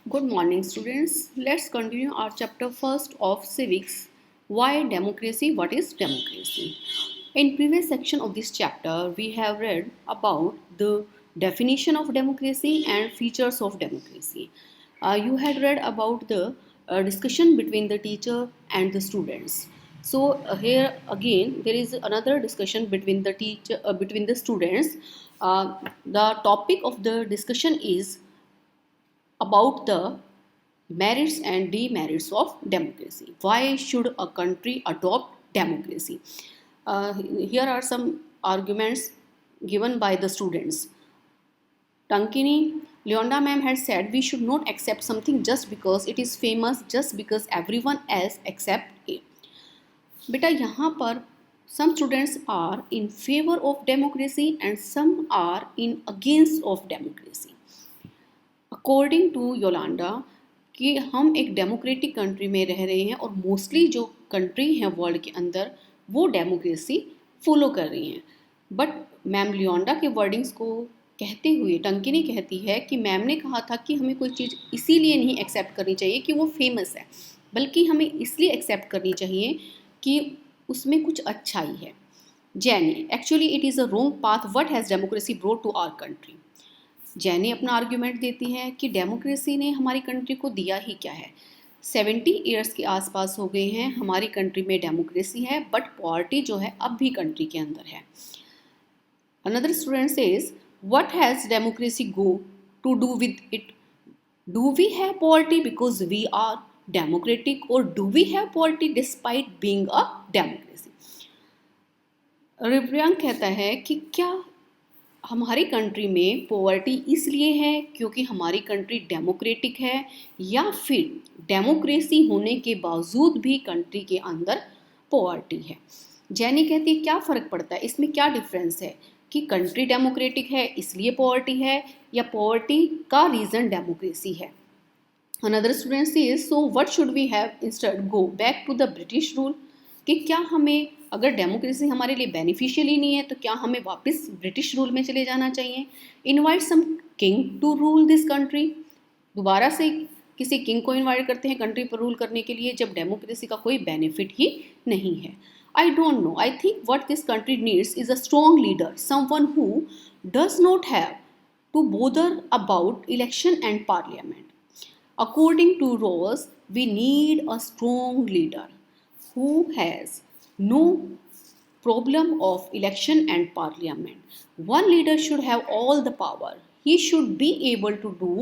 Good morning, students. Let's continue our chapter first of civics. Why democracy? What is democracy? In previous section of this chapter, we have read about the definition of democracy and features of democracy. You had read about the discussion between the teacher and the students. So here again, there is another discussion between the teacher, between the students. The topic of the discussion is about the merits and demerits of democracy. Why should a country adopt democracy? Here are some arguments given by the students. Tankini Leonda ma'am had said we should not accept something just because it is famous, just because everyone else accept it. बेटा यहाँ पर some students are in favor of democracy and some are in against of democracy. According to Yolanda कि हम एक democratic country में रह रहे हैं और मोस्टली जो कंट्री हैं वर्ल्ड के अंदर वो डेमोक्रेसी फॉलो कर रही हैं. बट मैम लियोंडा के वर्डिंग्स को कहते हुए टंकिनी कहती है कि मैम ने कहा था कि हमें कोई चीज़ इसीलिए नहीं एक्सेप्ट करनी चाहिए कि वो फेमस है, बल्कि हमें इसलिए एक्सेप्ट करनी चाहिए कि उसमें कुछ अच्छाई है. Jenny actually it is a wrong path what has democracy brought to our country. Jenny अपना आर्ग्यूमेंट देती है कि डेमोक्रेसी ने हमारी कंट्री को दिया ही क्या है. 70 ईयर्स के आसपास हो गए हैं हमारी कंट्री में डेमोक्रेसी है, बट पॉवर्टी जो है अब भी कंट्री के अंदर है. Another student says what has democracy got to do with it. Do we have poverty because we are democratic और do we have poverty despite being a democracy. रिव्यांग कहता है कि क्या हमारी कंट्री में पॉवर्टी इसलिए है क्योंकि हमारी कंट्री डेमोक्रेटिक है, या फिर डेमोक्रेसी होने के बावजूद भी कंट्री के अंदर पॉवर्टी है. जैनी कहती है क्या फ़र्क पड़ता है, इसमें क्या डिफरेंस है कि कंट्री डेमोक्रेटिक है इसलिए पॉवर्टी है या पॉवर्टी का रीज़न डेमोक्रेसी है. Another student says so what should we have instead go back to the British rule. कि क्या हमें अगर डेमोक्रेसी हमारे लिए बेनिफिशियल ही नहीं है तो क्या हमें वापस ब्रिटिश रूल में चले जाना चाहिए. Invite some king to rule this country. दोबारा से किसी किंग को इनवाइट करते हैं कंट्री पर रूल करने के लिए जब डेमोक्रेसी का कोई बेनिफिट ही नहीं है. I don't know, I think what this country needs is a strong leader, someone who does not have to bother about election and parliament. According to Rawls, we need a strong leader who has no problem of election and parliament. One leader should have all the power. He should be able to do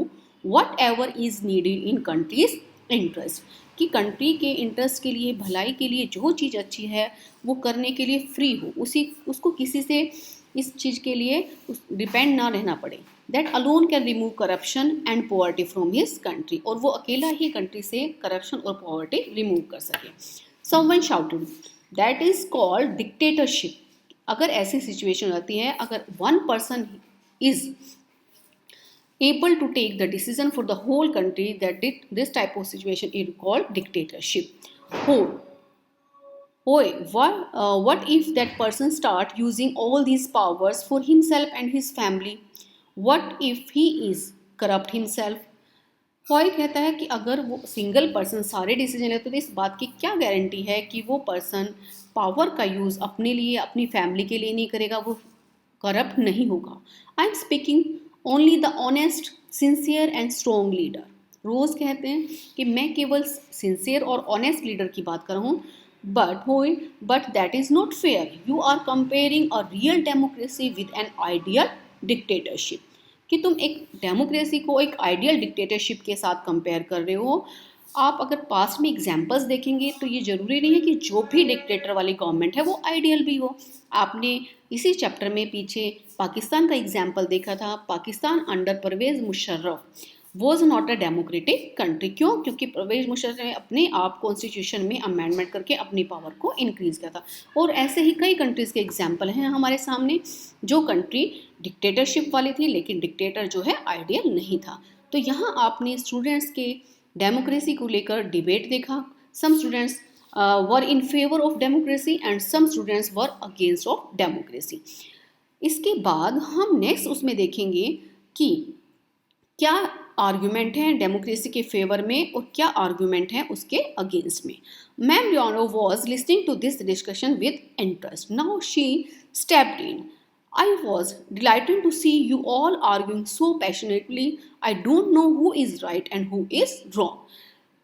whatever is needed in country's interest. कि country के interest के लिए, भलाई के लिए जो चीज़ अच्छी है वो करने के लिए फ्री हो, उसको किसी से इस चीज़ के लिए डिपेंड ना रहना पड़े. That alone can remove corruption and poverty from his country. और वो अकेला ही कंट्री से करप्शन और पॉवर्टी रिमूव कर सके. Someone shouted that is called dictatorship. अगर ऐसी सिचुएशन आती है, अगर one person is able to take the decision for the whole country, that this type of situation is called dictatorship. What if that person start using all these powers for himself and his family? What if he is corrupt himself? हॉय कहता है कि अगर वो single person सारे decision लेते तो इस बात की क्या गारंटी है कि वो पर्सन पावर का यूज़ अपने लिए, अपनी फैमिली के लिए नहीं करेगा, वो करप्ट नहीं होगा. I am speaking only the honest, sincere and strong leader. Rose कहते हैं कि मैं केवल सिंसियर और ऑनेस्ट लीडर की बात कर रहा हूँ. But that is not fair. You are comparing a real democracy with an ideal dictatorship. कि तुम एक डेमोक्रेसी को एक आइडियल डिक्टेटरशिप के साथ कंपेयर कर रहे हो. आप अगर पास्ट में एग्जाम्पल्स देखेंगे तो ये ज़रूरी नहीं है कि जो भी डिक्टेटर वाली गवर्नमेंट है वो आइडियल भी हो. आपने इसी चैप्टर में पीछे पाकिस्तान का एग्जाम्पल देखा था. Pakistan under Pervez Musharraf was not a democratic country. क्यों? क्योंकि परवेज़ मुशर्रफ ने अपने आप कॉन्स्टिट्यूशन में अमेंडमेंट करके अपनी पावर को इंक्रीज़ किया था. और ऐसे ही कई कंट्रीज़ के एग्जाम्पल हैं हमारे सामने जो कंट्री डिक्टेटरशिप वाली थी लेकिन डिक्टेटर जो है आइडियल नहीं था. तो यहाँ आपने स्टूडेंट्स के डेमोक्रेसी को लेकर डिबेट देखा. Some students were in favour of democracy and some students were against of democracy. इसके बाद हम नेक्स्ट उसमें देखेंगे कि क्या आर्गुमेंट हैं डेमोक्रेसी के फेवर में और क्या आर्गुमेंट हैं उसके अगेंस्ट में। Ma'am Leono was listening to this discussion with interest. Now she stepped in. I was delighted to see you all arguing so passionately. I don't know who is right and who is wrong.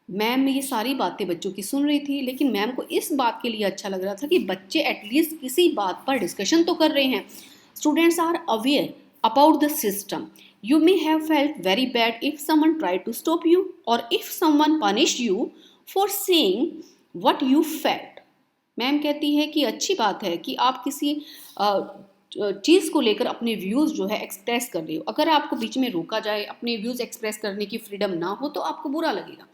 Ma'am ये सारी बातें बच्चों की सुन रही थी, लेकिन ma'am को इस बात के लिए अच्छा लग रहा था कि बच्चे एटलीस्ट किसी बात पर डिस्कशन तो कर रहे हैं। Students are aware about the system. You may have felt very bad if someone tried to stop you or if someone punished you for saying what you felt. Ma'am कहती है कि अच्छी बात है कि आप किसी चीज़ को लेकर अपने व्यूज़ जो है एक्सप्रेस कर रहे हो। अगर आपको बीच में रोका जाए, अपने व्यूज़ एक्सप्रेस करने की फ्रीडम ना हो, तो आपको बुरा लगेगा।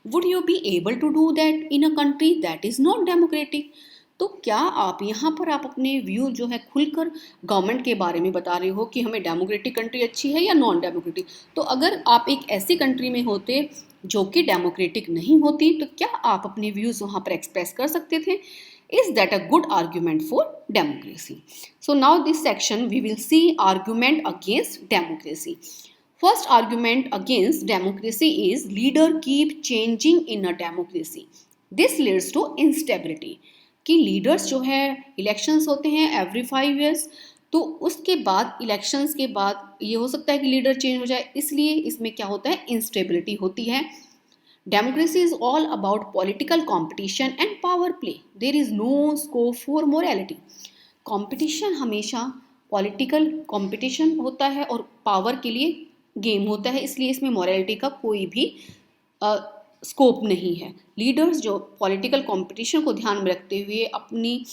Would you be able to do that in a country that is not democratic? तो क्या आप यहाँ पर आप अपने व्यू जो है खुलकर गवर्नमेंट के बारे में बता रहे हो कि हमें डेमोक्रेटिक कंट्री अच्छी है या नॉन डेमोक्रेटिक? तो अगर आप एक ऐसी कंट्री में होते जो कि डेमोक्रेटिक नहीं होती, तो क्या आप अपने व्यूज़ वहाँ पर एक्सप्रेस कर सकते थे? Is that a good argument for democracy? So now this section we will see argument against democracy. First argument against democracy is leader keep changing in a democracy. This leads to instability. कि leaders जो है elections होते हैं every 5 years, तो उसके बाद elections के बाद ये हो सकता है कि लीडर चेंज हो जाए, इसलिए इसमें क्या होता है, इंस्टेबिलिटी होती है। Democracy is all about political competition and power play. There is no scope for morality. Competition हमेशा पॉलिटिकल competition होता है और पावर के लिए गेम होता है, इसलिए इसमें मॉरलिटी का कोई भी स्कोप नहीं है। लीडर्स जो पॉलिटिकल कंपटीशन को ध्यान में रखते हुए अपनी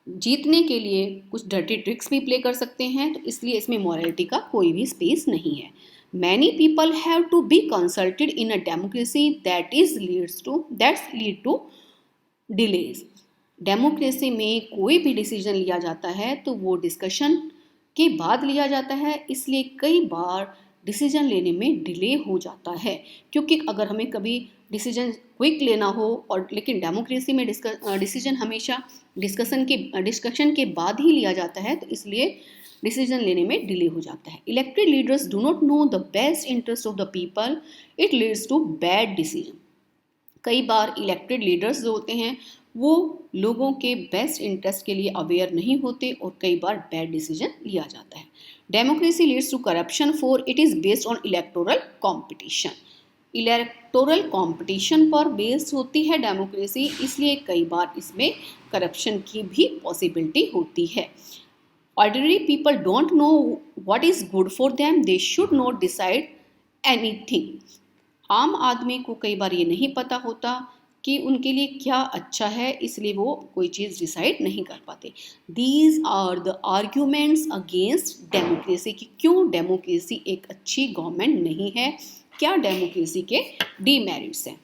जीतने के लिए कुछ डर्टी ट्रिक्स भी प्ले कर सकते हैं, तो इसलिए इसमें मॉरलिटी का कोई भी स्पेस नहीं है। Many people have to be consulted in a democracy that lead to delays. Democracy में कोई भी डिसीजन लिया जाता है तो वो डिस्कशन के बाद लिया जाता है, इसलिए कई बार डिसीजन लेने में डिले हो जाता है। क्योंकि अगर हमें कभी डिसीजन क्विक लेना हो और लेकिन डेमोक्रेसी में डिसीजन हमेशा डिस्कशन के बाद ही लिया जाता है, तो इसलिए डिसीजन लेने में डिले हो जाता है। Elected leaders do not know the best interest of the people, it leads to bad decision. कई बार इलेक्टेड लीडर्स जो होते हैं वो लोगों के बेस्ट इंटरेस्ट के लिए अवेयर नहीं होते और कई बार बैड डिसीजन लिया जाता है। Democracy leads to corruption for it is based on electoral competition. Electoral competition पर बेस्ड होती है डेमोक्रेसी, इसलिए कई बार इसमें करप्शन की भी पॉसिबिलिटी होती है। Ordinary people don't know what is good for them. They should not decide anything. आम आदमी को कई बार ये नहीं पता होता कि उनके लिए क्या अच्छा है, इसलिए वो कोई चीज़ डिसाइड नहीं कर पाते। These are the arguments against democracy कि क्यों डेमोक्रेसी एक अच्छी गवर्नमेंट नहीं है, क्या डेमोक्रेसी के डीमेरिट्स हैं।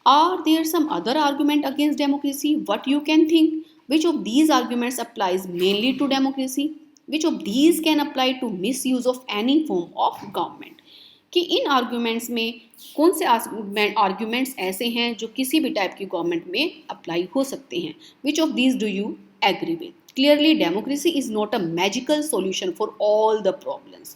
Are there some other argument against democracy? What you can think? Which of these arguments applies mainly to democracy? Which of these can apply to misuse of any form of government? कि इन arguments में कौन से arguments ऐसे हैं जो किसी भी type की गवर्नमेंट में अप्लाई हो सकते हैं। Which of these do you agree with? Clearly, democracy is not a magical solution for all the problems.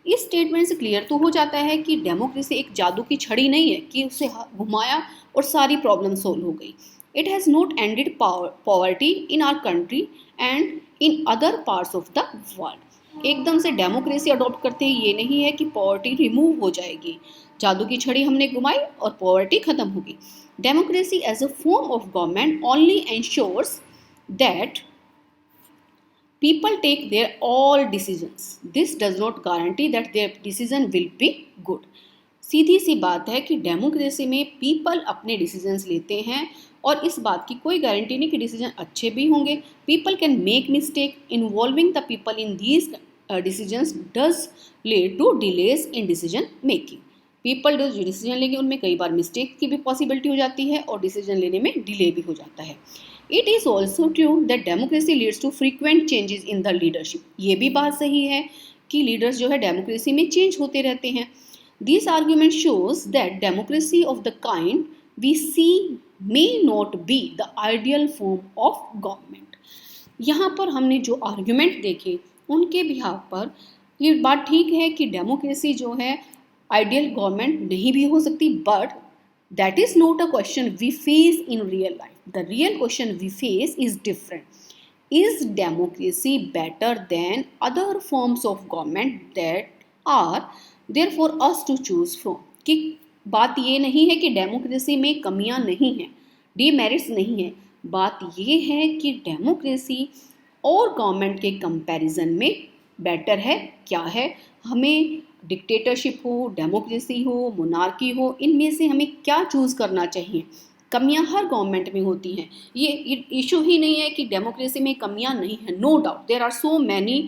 इस स्टेटमेंट से क्लियर तो हो जाता है कि डेमोक्रेसी एक जादू की छड़ी नहीं है कि उसे घुमाया और सारी प्रॉब्लम सोल्व हो गई। It has not ended poverty in our country and in other parts of the world. एकदम से डेमोक्रेसी अडॉप्ट करते ही ये नहीं है कि पॉवर्टी रिमूव हो जाएगी, जादू की छड़ी हमने घुमाई और पॉवर्टी खत्म होगी। Democracy as a form of government only ensures that people take their all decisions. This does not guarantee that their decision will be good. सीधी सी बात है कि डेमोक्रेसी में पीपल अपने डिसीजंस लेते हैं और इस बात की कोई गारंटी नहीं कि डिसीजन अच्छे भी होंगे। People can make mistake, involving the people in these decisions does lead to delays in decision making. People जो डिसीजन लेंगे उनमें कई बार मिस्टेक की भी पॉसिबिलिटी हो जाती है और डिसीजन लेने में डिले भी हो जाता है। It is also true that democracy leads to frequent changes in the leadership. ये भी बात सही है कि लीडर्स जो है डेमोक्रेसी में चेंज होते रहते हैं। This argument shows that democracy of the kind we see may not be the ideal form of government. यहाँ पर हमने जो आर्ग्यूमेंट देखे उनके बिहाफ पर ये बात ठीक है कि डेमोक्रेसी जो है आइडियल गवर्नमेंट नहीं भी हो सकती, but that is not a question we face in real life. The real question we face is different. Is democracy better than other forms of government that are there for us to choose from. कि बात ये नहीं है कि democracy में कमियां नहीं हैं, डीमेरिट्स नहीं है. बात ये है कि डेमोक्रेसी और गवर्नमेंट के कंपैरिजन में बेटर है क्या है. हमें डिक्टेटरशिप हो, डेमोक्रेसी हो, मोनार्की हो, इनमें से हमें क्या चूज़ करना चाहिए. कमियां हर गवर्नमेंट में होती हैं. ये इशू ही नहीं है कि डेमोक्रेसी में कमियां नहीं हैं. No doubt there are so many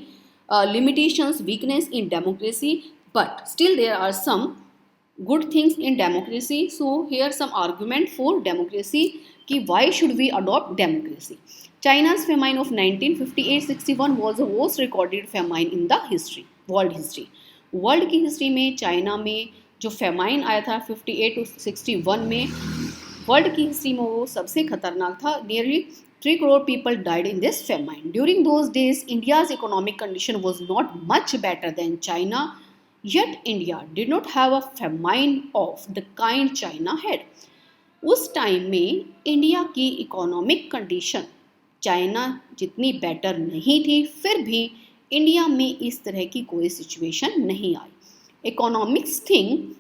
limitations, weakness in democracy, but still there are some good things in democracy. So here some argument for democracy कि why should we adopt democracy. China's famine of 1958-61 was the most recorded famine in the history, world history. World की history में China में जो famine आया था 58 to 61 में, world की history में वो सबसे खतरनाक था. Nearly 3 crore people died in this famine. During those days, India's economic condition was not much better than China, yet India did not have a famine of the kind China had. उस time में India की economic condition China जितनी better नहीं थी, फिर भी India में इस तरह की कोई सिचुएशन नहीं आई. Economics think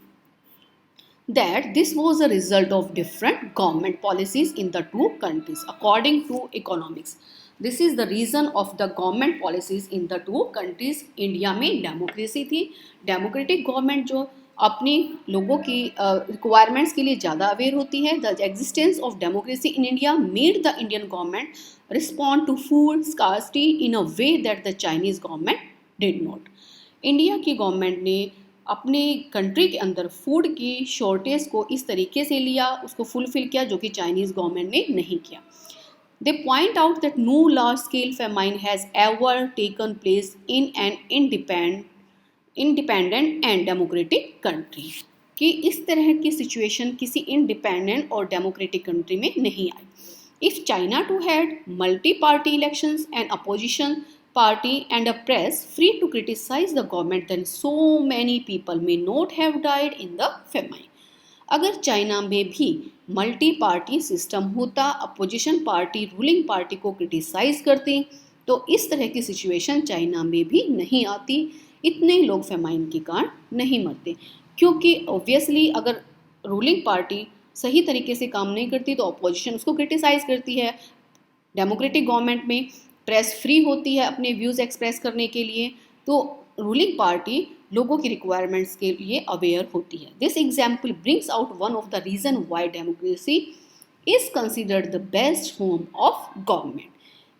that this was a result of different government policies in the two countries according to economics. This is the reason of the government policies in the two countries. India में democracy थी, democratic government जो अपने लोगों की requirements के लिए ज़्यादा aware होती है. The existence of democracy in India made the Indian government respond to food scarcity in a way that the Chinese government did not. India की गवर्नमेंट ने अपने कंट्री के अंदर फूड की शॉर्टेज को इस तरीके से लिया, उसको फुलफिल किया, जो कि चाइनीज़ गवर्नमेंट ने नहीं किया. They point out that no large scale famine has ever taken place in an independent and democratic country. कि इस तरह की सिचुएशन किसी इंडिपेंडेंट और डेमोक्रेटिक कंट्री में नहीं आई. If China too had multi party elections and opposition party and a press free to criticize the government, then so many people may not have died in the famine. अगर China में भी multi party system होता, opposition party ruling party को criticise करती, तो इस तरह की सिचुएशन चाइना में भी नहीं आती, इतने लोग फेमाइन के कारण नहीं मरते. क्योंकि ऑब्वियसली अगर रूलिंग पार्टी सही तरीके से काम नहीं करती तो अपोजिशन उसको क्रिटिसाइज करती है. डेमोक्रेटिक गवर्नमेंट में प्रेस फ्री होती है अपने व्यूज़ एक्सप्रेस करने के लिए, तो रूलिंग पार्टी लोगों की रिक्वायरमेंट्स के लिए अवेयर होती है. This example brings out one of the reason why democracy is considered the best form of government.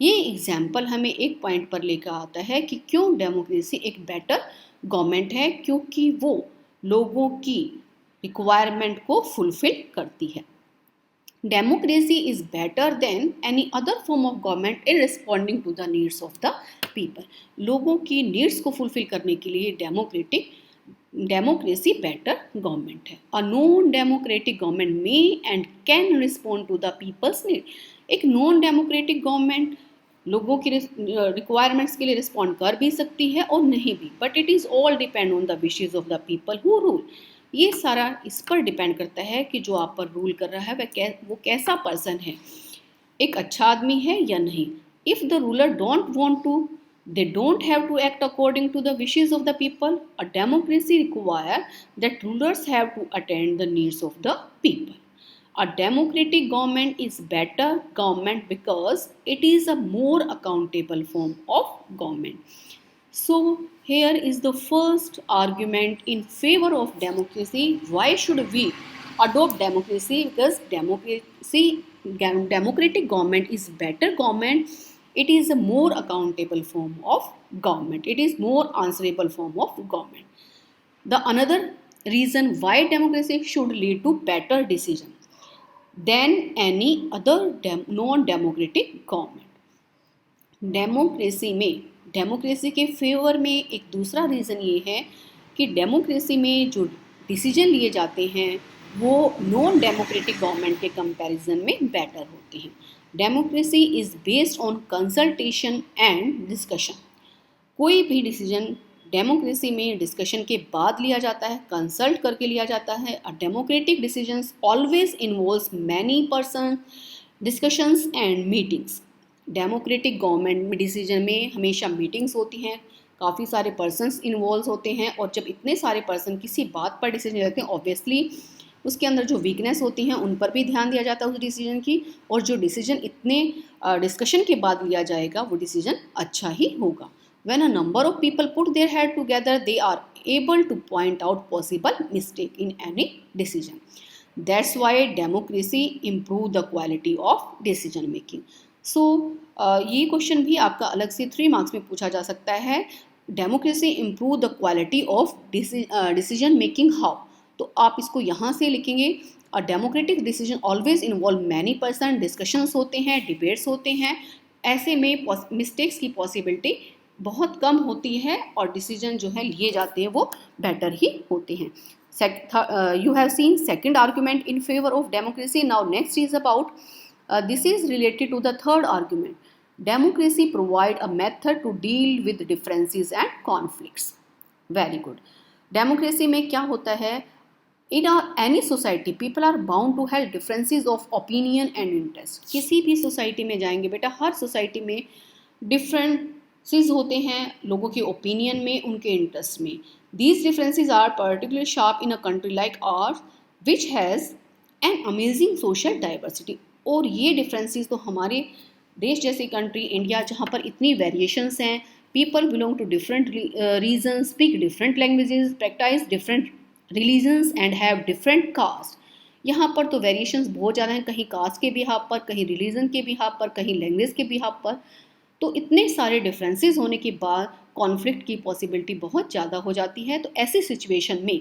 ये एग्जाम्पल हमें एक पॉइंट पर लेकर आता है कि क्यों डेमोक्रेसी एक बेटर गवर्नमेंट है, क्योंकि वो लोगों की रिक्वायरमेंट को फुलफिल करती है. Democracy is better than any other form of government in responding to the needs of the people. लोगों की नीड्स को फुलफिल करने के लिए डेमोक्रेसी बेटर गवर्नमेंट है. A non democratic government may and can respond to the people's need. एक non democratic government लोगों की रिक्वायरमेंट्स के लिए रिस्पॉन्ड कर भी सकती है और नहीं भी, but it is all depend on the wishes of the people who rule. ये सारा इस पर डिपेंड करता है कि जो आप पर रूल कर रहा है वो कैसा पर्सन है, एक अच्छा आदमी है या नहीं. If the ruler don't want to, they don't have to act according to the wishes of the people. A democracy requires that rulers have to attend the needs of the people. A democratic government is better government because it is a more accountable form of government. So here is the first argument in favor of democracy. Why should we adopt democracy? Because democratic government is better government. It is a more accountable form of government. It is more answerable form of government. The another reason why democracy should lead to better decision than any other non-democratic government. Democracy के favour में एक दूसरा reason ये है कि democracy में जो decision लिए जाते हैं वो नॉन डेमोक्रेटिक गवर्नमेंट के कंपैरिजन में बेटर होते हैं. Democracy is based on consultation and discussion. कोई भी डिसीजन डेमोक्रेसी में डिस्कशन के बाद लिया जाता है, कंसल्ट करके लिया जाता है। A democratic decisions always involves many person discussions and meetings. Democratic government में डिसीजन में हमेशा मीटिंग्स होती हैं, काफ़ी सारे पर्सन्स इन्वॉल्व होते हैं, और जब इतने सारे पर्सन किसी बात पर डिसीजन लेते हैं, ऑब्वियसली उसके अंदर जो वीकनेस होती हैं उन पर भी ध्यान दिया जाता है उस डिसीजन की, और जो डिसीजन इतने डिस्कशन के बाद लिया जाएगा वो डिसीजन अच्छा ही होगा। When a number of people put their head together, they are able to point out possible mistake in any decision. That's why democracy improve the quality of decision making. So ये question भी आपका अलग से 3 marks में पूछा जा सकता है। Democracy improve the quality of decision making how, तो आप इसको यहाँ से लिखेंगे। A democratic decision always involve many person, discussions होते हैं, डिबेट्स होते हैं, ऐसे में मिस्टेक्स की पॉसिबिलिटी बहुत कम होती है और डिसीजन जो है लिए जाते हैं वो बेटर ही होते हैं। You have seen second argument in favor of democracy. Now next is about this is related to the third argument. Democracy provide a method to deal with differences and conflicts. Very good. Democracy में क्या होता है, in any society people are bound to have differences of opinion and interest. किसी भी society में जाएंगे बेटा, हर society में डिफरेंसेस होते हैं लोगों के ओपिनियन में, उनके इंटरेस्ट में। These differences are particularly sharp in a country like ours, which has an amazing social diversity. और ये डिफरेंसेस तो हमारे देश जैसी कंट्री इंडिया, जहाँ पर इतनी वेरिएशंस हैं, people belong to different region, speak different languages, practice different religions and have different caste. यहाँ पर तो वेरिएशंस बहुत ज़्यादा हैं, कहीं कास्ट के बिहाफ पर, कहीं रिलीजन के बिहाफ पर, कहीं लैंग्वेज के बिहाफ पर। तो इतने सारे डिफरेंसेस होने के बाद कॉन्फ्लिक्ट की पॉसिबिलिटी बहुत ज़्यादा हो जाती है। तो ऐसी सिचुएशन में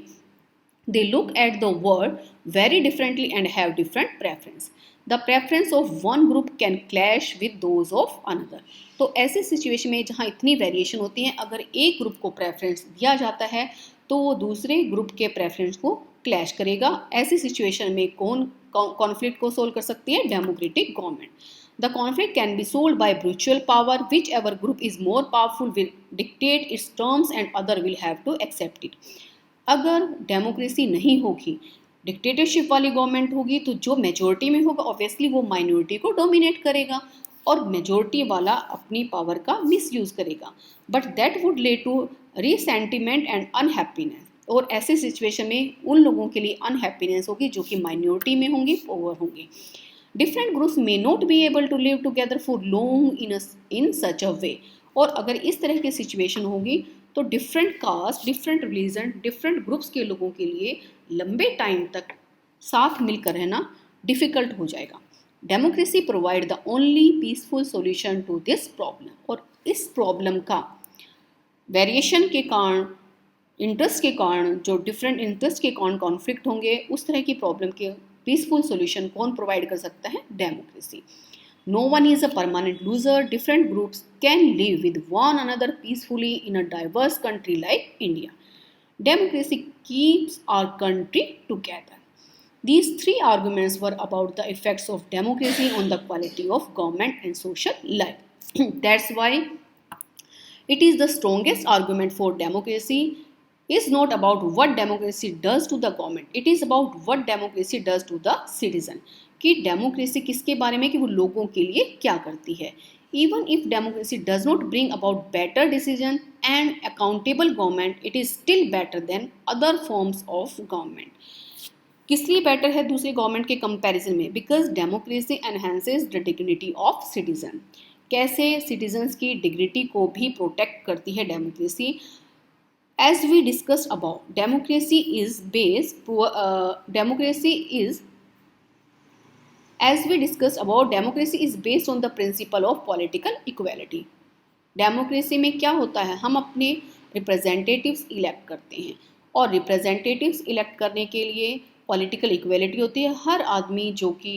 they look at the world very differently and have different preference. The preference of one group can clash with those of another. तो ऐसी सिचुएशन में जहाँ इतनी वेरिएशन होती है, अगर एक ग्रुप को प्रेफरेंस दिया जाता है तो वो दूसरे ग्रुप के प्रेफरेंस को क्लैश करेगा। ऐसी सिचुएशन में कौन कॉन्फ्लिक्ट को सोल्व कर सकती है? Democratic government. The conflict can be solved by mutual power. Whichever group is more powerful will dictate its terms and other will have to accept it. अगर डेमोक्रेसी नहीं होगी, डिक्टेटरशिप वाली गवर्नमेंट होगी, तो जो मेजोरिटी में होगा ऑब्वियसली वो माइनॉरिटी को डोमिनेट करेगा और मेजोरिटी वाला अपनी पावर का मिसयूज करेगा। But that would lead to resentment and unhappiness. और ऐसे सिचुएशन में उन लोगों के लिए अनहैप्पीनेस होगी जो कि माइनॉरिटी में होंगे, पुअर होंगे। Different groups may not be able to live together for long in such a way. और अगर इस तरह की सिचुएशन होगी तो different caste, different religion, different groups के लोगों के लिए लंबे टाइम तक साथ मिलकर रहना डिफ़िकल्ट हो जाएगा। Democracy provide the only peaceful solution to this problem. और इस प्रॉब्लम का वेरिएशन के कारण, इंटरेस्ट के कारण, जो डिफरेंट इंटरेस्ट के कारण कॉन्फ्लिक्ट होंगे, उस तरह की प्रॉब्लम के पीसफुल सॉल्यूशन कौन प्रोवाइड कर सकता है? Democracy. No one is a permanent loser. Different groups can live with one another peacefully in a diverse country like India. Democracy keeps our country together. These three arguments were about the effects of democracy on the quality of government and social life. That's why it is the strongest argument for democracy is not about what democracy does to the government. It is about what democracy does to the citizen. कि democracy किसके बारे में, कि वो लोगों के लिए क्या करती है। Even if democracy does not bring about better decision and accountable government, it is still better than other forms of government. किस लिए बेटर है दूसरे गवर्नमेंट के कंपैरिजन में? Because democracy enhances the dignity of citizen. कैसे? Citizens की dignity को भी प्रोटेक्ट करती है democracy. As we discuss about, democracy is As we discussed above, democracy is based on the principle of political equality. Democracy में क्या होता है? हम अपने रिप्रेजेंटेटिव्स इलेक्ट करते हैं और रिप्रेजेंटेटिव्स इलेक्ट करने के लिए पॉलिटिकल इक्वलिटी होती है। हर आदमी जो कि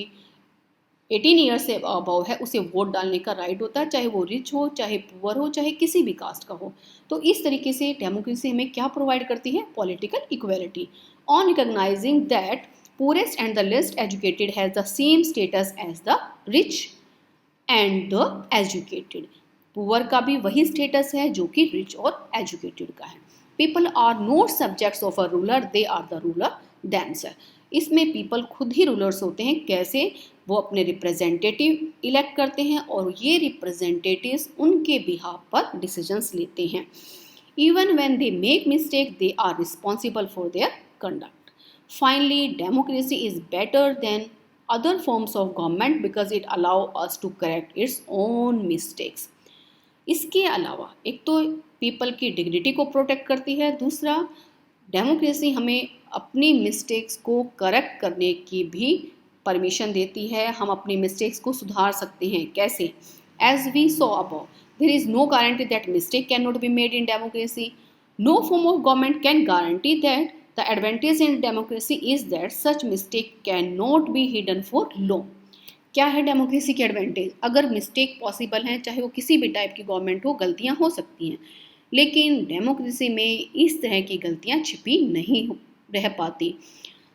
18 ईयर्स से अबव है उसे वोट डालने का राइट होता है, चाहे वो रिच हो, चाहे पुअर हो, चाहे किसी भी कास्ट का हो। तो इस तरीके से डेमोक्रेसी हमें क्या प्रोवाइड करती है? Political equality. On recognising that poorest and the least educated has the same status as the rich and the educated. Poor का भी वही स्टेटस है जो कि रिच और एजुकेटेड का है। People are not subjects of a ruler, they are the ruler themselves. इसमें पीपल खुद ही रूलर्स होते हैं। कैसे? वो अपने रिप्रेजेंटेटिव इलेक्ट करते हैं और ये रिप्रेजेंटेटिव्स उनके बिहाफ पर डिसीजंस लेते हैं। Even when they make mistake, they are responsible for their conduct. Finally, democracy is better than other forms of government because it allow us to correct its own mistakes। इसके अलावा एक तो people की dignity को protect करती है, दूसरा democracy हमें अपनी मिस्टेक्स को करेक्ट करने की भी परमिशन देती है। हम अपनी मिस्टेक्स को सुधार सकते हैं। कैसे? As we saw above, there is no guarantee that mistake can not be made in democracy. No form of government can guarantee that. The advantage in democracy is that such mistake cannot be hidden for long। क्या है democracy की advantage? अगर mistake possible है, चाहे वो किसी भी type की गवर्नमेंट हो, गलतियां हो सकती हैं, लेकिन डेमोक्रेसी में इस तरह की गलतियां छिपी नहीं रह पाती।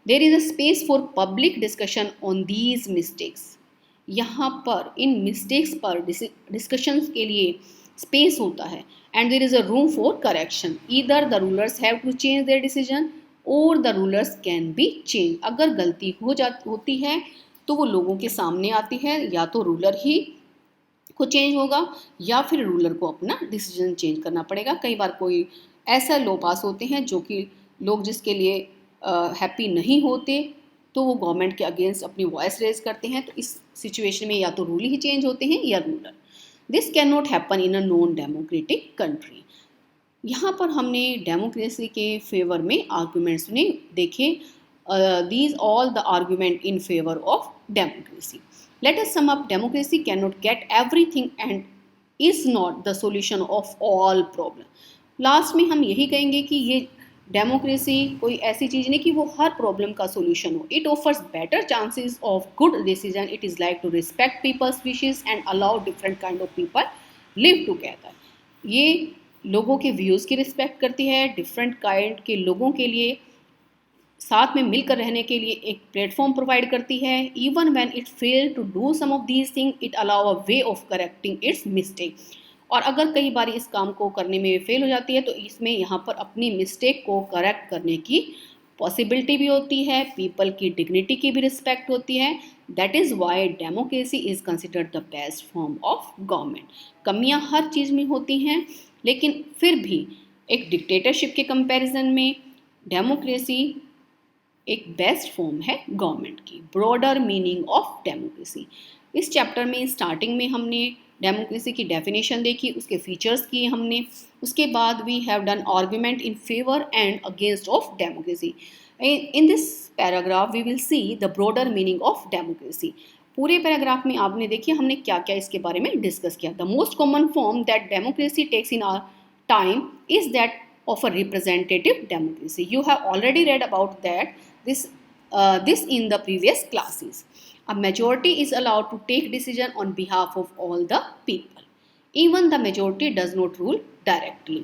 There is a space for public discussion on these mistakes. यहाँ पर इन मिस्टेक्स पर डिस्कशन के लिए स्पेस होता है। And there is a room for correction. Either the rulers have to change their decision और the rulers can be change. अगर गलती होती है तो वो लोगों के सामने आती है, या तो रूलर ही को चेंज होगा या फिर रूलर को अपना डिसीजन चेंज करना पड़ेगा। कई बार कोई ऐसा लॉ पास होते हैं जो कि लोग जिसके लिए हैप्पी नहीं होते, तो वो गवर्नमेंट के अगेंस्ट अपनी वॉइस रेज करते हैं। तो इस सिचुएशन में या तो रूल ही चेंज होते हैं या ruler. This can not happen in a non democratic country. यहाँ पर हमने डेमोक्रेसी के फेवर में आर्गूमेंट्स सुने, देखे। These all the argument in favour of democracy. Let us sum up. Democracy can not get everything and is not the solution of all problem. Last में हम यही कहेंगे कि ये डेमोक्रेसी कोई ऐसी चीज़ नहीं कि वो हर प्रॉब्लम का सोल्यूशन हो। It offers better chances of good decision. It is like to respect people's wishes and allow different kind of people live together. ये लोगों के व्यूज़ की रिस्पेक्ट करती है, डिफरेंट काइंड के लोगों के लिए साथ में मिलकर रहने के लिए एक प्लेटफॉर्म प्रोवाइड करती है। Even when it fail to do some of these thing, it allow a way of correcting its mistake. और अगर कई बार इस काम को करने में फेल हो जाती है तो इसमें यहाँ पर अपनी मिस्टेक को करेक्ट करने की पॉसिबिलिटी भी होती है। पीपल की डिग्निटी की भी रिस्पेक्ट होती है। That is why democracy is considered the best form of government. कमियाँ हर चीज़ में होती हैं, लेकिन फिर भी एक डिक्टेटरशिप के कंपैरिजन में डेमोक्रेसी एक बेस्ट फॉर्म है गवर्नमेंट की। Broader meaning of democracy. इस चैप्टर में स्टार्टिंग में हमने डेमोक्रेसी की डेफिनेशन देखी, उसके फीचर्स किए हमने। उसके बाद we have done argument in favour and against of democracy. In this paragraph we will see the broader meaning of democracy. पूरे पैराग्राफ में आपने देखिए हमने क्या क्या इसके बारे में डिस्कस किया। The most common form that democracy takes in our time is that of a representative democracy. You have already read about this in the previous classes. A majority is allowed to take decision on behalf of all the people. Even the majority does not rule directly.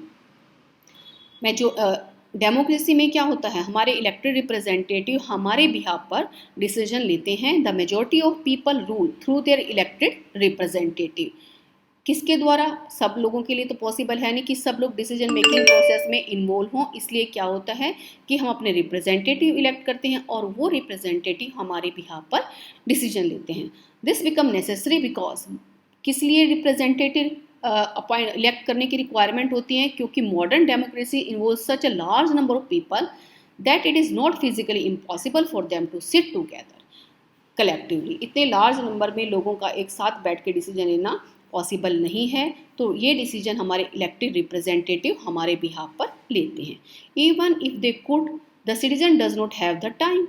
Democracy में क्या होता है? हमारे elected representative हमारे behalf पर decision लेते हैं। The majority of people rule through their elected representative. किसके द्वारा? सब लोगों के लिए तो पॉसिबल है नहीं कि सब लोग डिसीजन मेकिंग प्रोसेस में इन्वॉल्व हों। इसलिए क्या होता है कि हम अपने रिप्रेजेंटेटिव इलेक्ट करते हैं और वो रिप्रेजेंटेटिव हमारे बिहाफ पर डिसीजन लेते हैं। दिस बिकम नेसेसरी बिकॉज, किस लिए रिप्रेजेंटेटिव अपॉइंट इलेक्ट करने की रिक्वायरमेंट होती है? क्योंकि modern democracy involve such a large number of people that it is not physically impossible for them to sit together collectively. इतने लार्ज नंबर में लोगों का एक साथ बैठ के डिसीजन लेना पॉसिबल नहीं है, तो ये डिसीजन हमारे इलेक्टेड रिप्रेजेंटेटिव हमारे बिहाफ पर लेते हैं। Even if they could, the citizen does not have the time.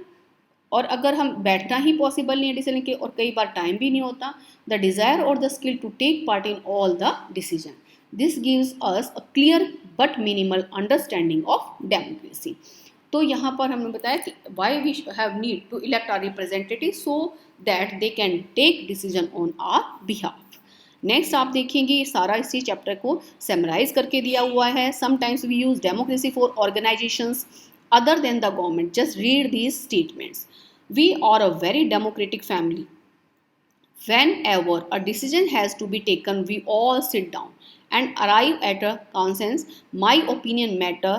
और अगर हम बैठना ही पॉसिबल नहीं है डिसीजन के, और कई बार टाइम भी नहीं होता, द डिज़ायर और the skill to take part in all the decision. This gives us a clear but minimal understanding of democracy. तो यहाँ पर हमने बताया कि why we have need to elect our representative so that they can take decision on our behalf. Next आप देखेंगे ये सारा इसी चैप्टर को समराइज करके दिया हुआ है। Sometimes we use democracy for organisations other than the government. Just read these statements. We are a very democratic family. Whenever a decision has to be taken, we all sit down and arrive at a consensus. My opinion matter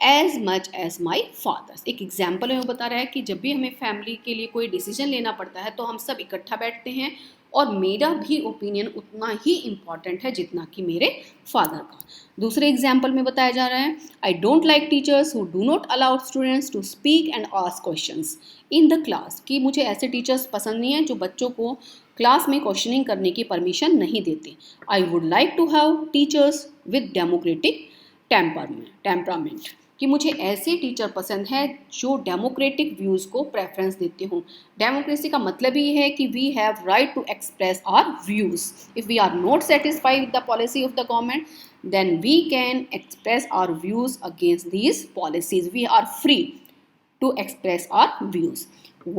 as much as my father's. एक example में वो बता रहा है कि जब भी हमें फैमिली के लिए कोई डिसीजन लेना पड़ता है तो हम सब इकट्ठा बैठते हैं और मेरा भी ओपिनियन उतना ही इम्पॉर्टेंट है जितना कि मेरे फादर का। दूसरे एग्जाम्पल में बताया जा रहा है, I don't like teachers who do not allow students to speak and ask questions in the class, कि मुझे ऐसे टीचर्स पसंद नहीं है जो बच्चों को क्लास में क्वेश्चनिंग करने की परमिशन नहीं देते। I would like to have teachers with democratic temperament, कि मुझे ऐसे टीचर पसंद है जो डेमोक्रेटिक व्यूज़ को प्रेफरेंस देते हों। डेमोक्रेसी का मतलब ही है कि we have right to express our views. If we are not satisfied with the policy of the government then we can express our views against these policies. We are free to express our views.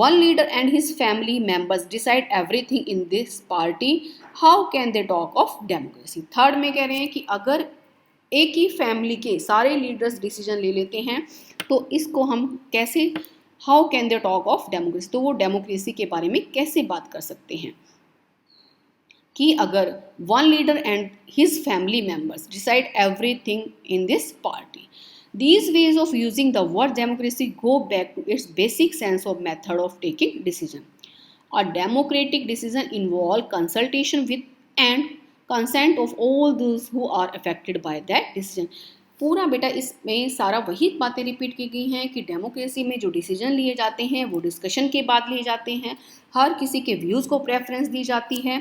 One leader and his family members decide everything in this party. How can they talk of democracy? Third में कह रहे हैं कि अगर एक ही family के सारे leaders decision ले लेते हैं तो इसको हम कैसे, how can they talk of democracy, तो वो डेमोक्रेसी के बारे में कैसे बात कर सकते हैं कि अगर one leader and his family members decide everything in this party. These ways of using the word democracy go back to its basic sense of method of taking decision. A democratic decision involves consultation with and consent of all those who are affected by that decision. पूरा बेटा इसमें सारा वही बातें repeat की गई हैं कि डेमोक्रेसी में जो डिसीजन लिए जाते हैं वो डिस्कशन के बाद लिए जाते हैं, हर किसी के व्यूज़ को प्रेफरेंस दी जाती है।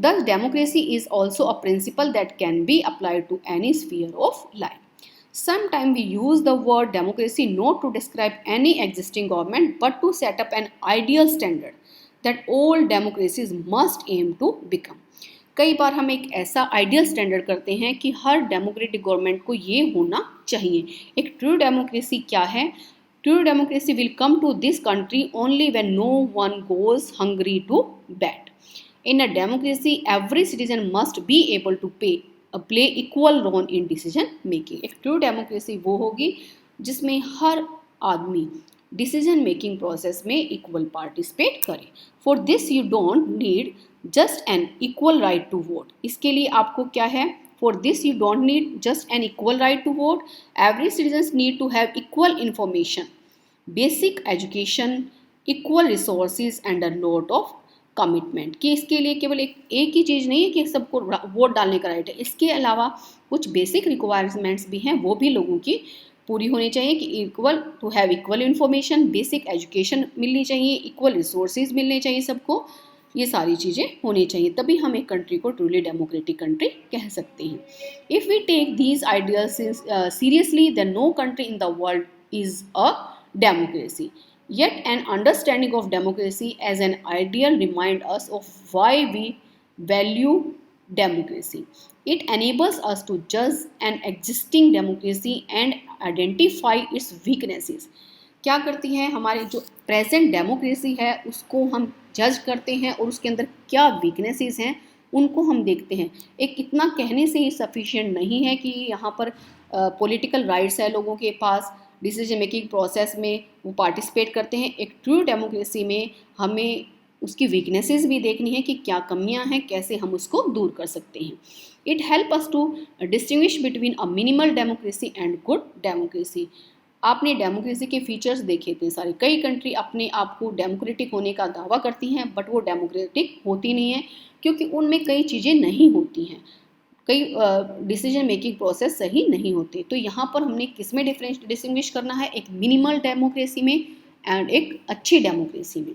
Thus democracy is also a principle that can be applied to any sphere of life. Sometimes we use the word democracy not to describe any existing government but to set up an ideal standard that all democracies must aim to become. कई बार हम एक ऐसा ideal standard करते हैं कि हर democratic government को ये होना चाहिए। एक ट्रू डेमोक्रेसी क्या है? True democracy will come to this country only when no one goes hungry to bed. In a democracy, every citizen must be able to play equal role in decision making. एक true democracy वो होगी जिसमें हर आदमी decision making process में equal participate करे। For this you don't need just an equal right to vote. इसके लिए आपको क्या है? For this you don't need just an equal right to vote. Every citizen need to have equal information, basic education, equal resources and a lot of commitment. कि इसके लिए केवल एक ही चीज़ नहीं है कि सबको वोट डालने का राइट है, इसके अलावा कुछ बेसिक रिक्वायरमेंट्स भी हैं, वो भी लोगों की पूरी होनी चाहिए कि equal to have equal information, basic education मिलनी चाहिए, इक्वल रिसोर्सेज मिलने चाहिए सबको, ये सारी चीज़ें होनी चाहिए, तभी हम एक कंट्री को ट्रूली डेमोक्रेटिक कंट्री कह सकते हैं। If we take these ideas seriously then no country in the world is a democracy. Yet an understanding of democracy as an ideal reminds us of why we value democracy. It enables us to judge an existing democracy and identify its weaknesses. क्या करती है? हमारे जो present democracy है उसको हम जज करते हैं और उसके अंदर क्या वीकनेसेस हैं उनको हम देखते हैं। एक इतना कहने से ही सफिशिएंट नहीं है कि यहाँ पर पॉलिटिकल राइट्स है लोगों के पास, डिसीजन मेकिंग प्रोसेस में वो पार्टिसिपेट करते हैं। एक ट्रू डेमोक्रेसी में हमें उसकी वीकनेसेस भी देखनी है कि क्या कमियां हैं, कैसे हम उसको दूर कर सकते हैं। It help us to distinguish between a minimal democracy and good democracy. आपने डेमोक्रेसी के फीचर्स देखे थे सारे। कई कंट्री अपने आप को डेमोक्रेटिक होने का दावा करती हैं बट वो डेमोक्रेटिक होती नहीं है क्योंकि उनमें कई चीज़ें नहीं होती हैं, कई डिसीजन मेकिंग प्रोसेस सही नहीं होते। तो यहाँ पर हमने किस में डिस्टिंग्विश करना है? एक मिनिमल डेमोक्रेसी में एंड एक अच्छी डेमोक्रेसी में।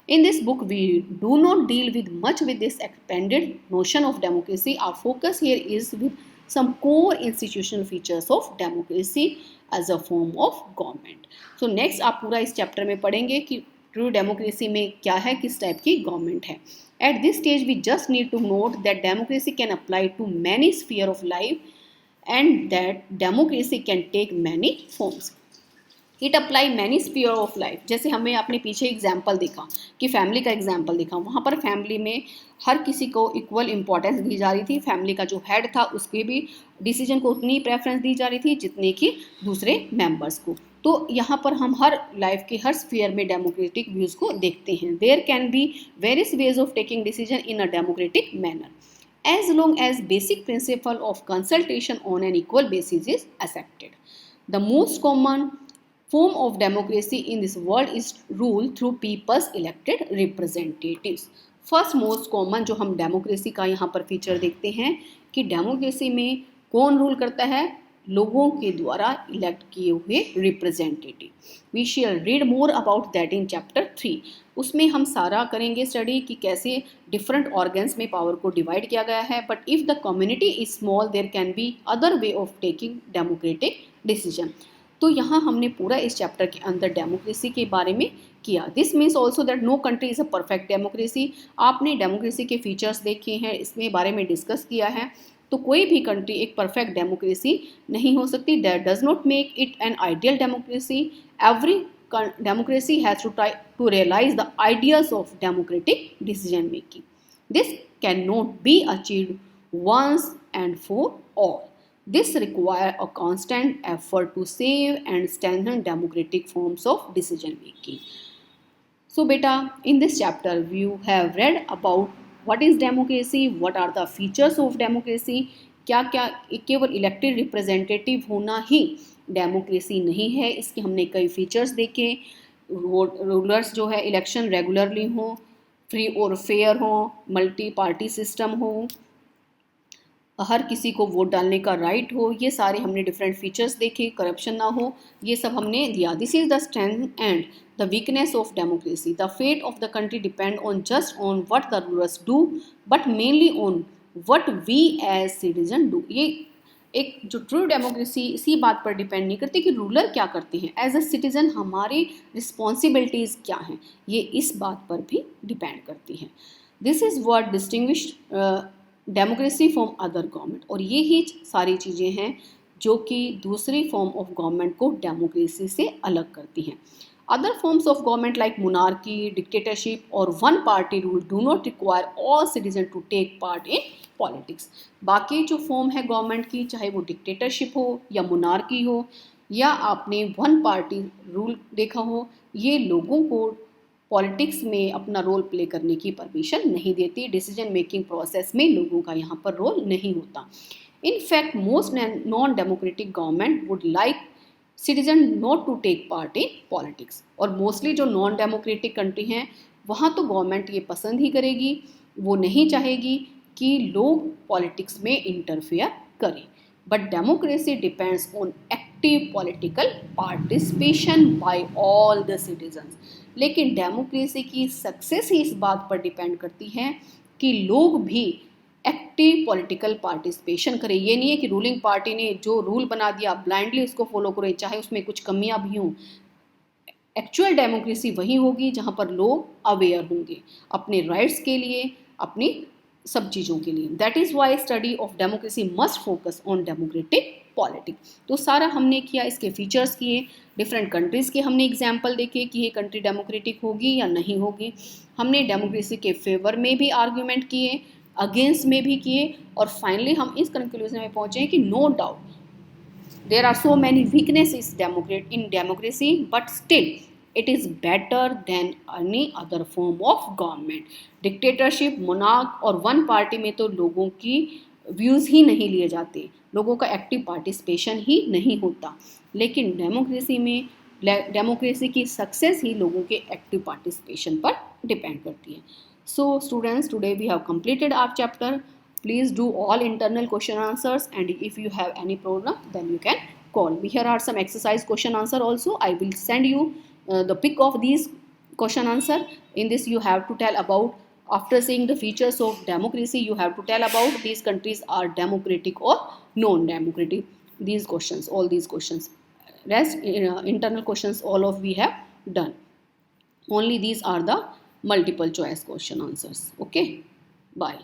In this book we do not deal with much with this expanded notion of democracy. Our focus here is with some core institutional features of democracy as a form of government. So next आप पूरा इस chapter में पढ़ेंगे कि true democracy में क्या है, किस टाइप की गवर्नमेंट है। At this stage, we just need to note that democracy can apply to many spheres of life and that democracy can take many forms. It apply many spheres of life. जैसे हमें अपने पीछे example देखा कि family का example देखा, वहाँ पर फैमिली में हर किसी को इक्वल इंपॉर्टेंस दी जा रही थी। फैमिली का जो हेड था उसके भी डिसीजन को उतनी प्रेफरेंस दी जा रही थी जितने कि दूसरे मेंबर्स को। तो यहाँ पर हम हर लाइफ के हर स्फीयर में डेमोक्रेटिक व्यूज़ को देखते हैं। There can be various ways of taking decision in a democratic manner as long as basic principle of consultation on an equal basis is accepted. The most common form of democracy in this world is rule through people's elected representatives. First most common जो हम democracy का यहाँ पर feature देखते हैं कि democracy में कौन रूल करता है, लोगों के द्वारा इलेक्ट किए हुए representative. We shall read more about that in chapter 3. उसमें हम सारा करेंगे स्टडी कि कैसे डिफरेंट ऑर्गन्स में पावर को डिवाइड किया गया है. But if the community is small there can be other way of taking democratic decision. तो यहाँ हमने पूरा इस चैप्टर के अंदर डेमोक्रेसी के बारे में किया. This means also that no country is a perfect democracy. आपने डेमोक्रेसी के फीचर्स देखे हैं, इसमें बारे में डिस्कस किया है. तो कोई भी कंट्री एक परफेक्ट डेमोक्रेसी नहीं हो सकती. That does not make it an ideal democracy. Every democracy has to try to realize the ideas of democratic decision making. This cannot be achieved once and for all. This requires a constant effort to save and strengthen democratic forms of decision making. So beta, in this chapter you have read about what is democracy, what are the features of democracy. क्या क्या केवल elected representative होना ही democracy नहीं है, इसके हमने कई features देखे. रूलर्स जो है इलेक्शन रेगुलरली हो, फ्री और फेयर हो, मल्टी पार्टी सिस्टम हो, हर किसी को वोट डालने का राइट हो, ये सारे हमने डिफरेंट फीचर्स देखे. करप्शन ना हो, ये सब हमने दिया. This is the strength and the weakness of democracy. The fate of the country depend on just on what the rulers do but mainly on what we as citizen do. ये एक जो true democracy इसी बात पर depend नहीं करती कि ruler क्या करते हैं, एज अ सिटीजन हमारी रिस्पॉन्सिबिलिटीज़ क्या हैं, ये इस बात पर भी डिपेंड करती हैं. This is what distinguish democracy from other government. और ये ही सारी चीज़ें हैं जो कि दूसरी फॉर्म ऑफ गवर्नमेंट को डेमोक्रेसी से अलग करती हैं. Other forms of government like monarchy, dictatorship or one party rule do not require all citizens to take part in politics. बाकी जो फॉर्म है गवर्नमेंट की, चाहे वो डिक्टेटरशिप हो या मोनार्की हो या आपने वन पार्टी रूल देखा हो, ये लोगों को पॉलिटिक्स में अपना रोल प्ले करने की परमिशन नहीं देती. डिसीजन मेकिंग प्रोसेस में लोगों का यहाँ पर रोल नहीं होता. In fact most non democratic government would like citizen not to take part in politics. और मोस्टली जो नॉन डेमोक्रेटिक कंट्री हैं वहाँ तो गवर्नमेंट ये पसंद ही करेगी, वो नहीं चाहेगी कि लोग पॉलिटिक्स में इंटरफेयर करें. But democracy depends on active political participation by all the citizens. लेकिन डेमोक्रेसी की सक्सेस ही इस बात पर डिपेंड करती है कि लोग भी एक्टिव पॉलिटिकल पार्टिसिपेशन करें. ये नहीं है कि रूलिंग पार्टी ने जो रूल बना दिया ब्लाइंडली उसको फॉलो करें, चाहे उसमें कुछ कमियां भी हों. एक्चुअल डेमोक्रेसी वही होगी जहां पर लोग अवेयर होंगे अपने राइट्स के लिए, अपनी सब चीज़ों के लिए. That is why study of democracy must focus on democratic politics. तो सारा हमने किया, इसके फीचर्स किए, डिफरेंट कंट्रीज़ के हमने एग्जाम्पल देखे कि ये कंट्री डेमोक्रेटिक होगी या नहीं होगी. हमने डेमोक्रेसी के फेवर में भी आर्ग्यूमेंट किए, अगेंस्ट में भी किए, और फाइनली हम इस कंक्लूजन में पहुंचे कि no doubt there are so many weaknesses in democracy but still it is better than any other form of government. Dictatorship, monarch और वन पार्टी में तो लोगों की व्यूज़ ही नहीं लिए जाते, लोगों का एक्टिव पार्टिसिपेशन ही नहीं होता. लेकिन डेमोक्रेसी में डेमोक्रेसी की सक्सेस ही लोगों के एक्टिव पार्टिसिपेशन पर डिपेंड करती है. So students, today we have completed our chapter. Please do all internal question answers, and if you have any problem then you can call me. Here are some exercise question answer also. I will send you the pic of these question answer. In this you have to tell about, after seeing the features of democracy, you have to tell about these countries are democratic or non-democratic. These questions, all these questions. Rest internal questions all of we have done. Only these are the multiple choice question answers. Okay, bye.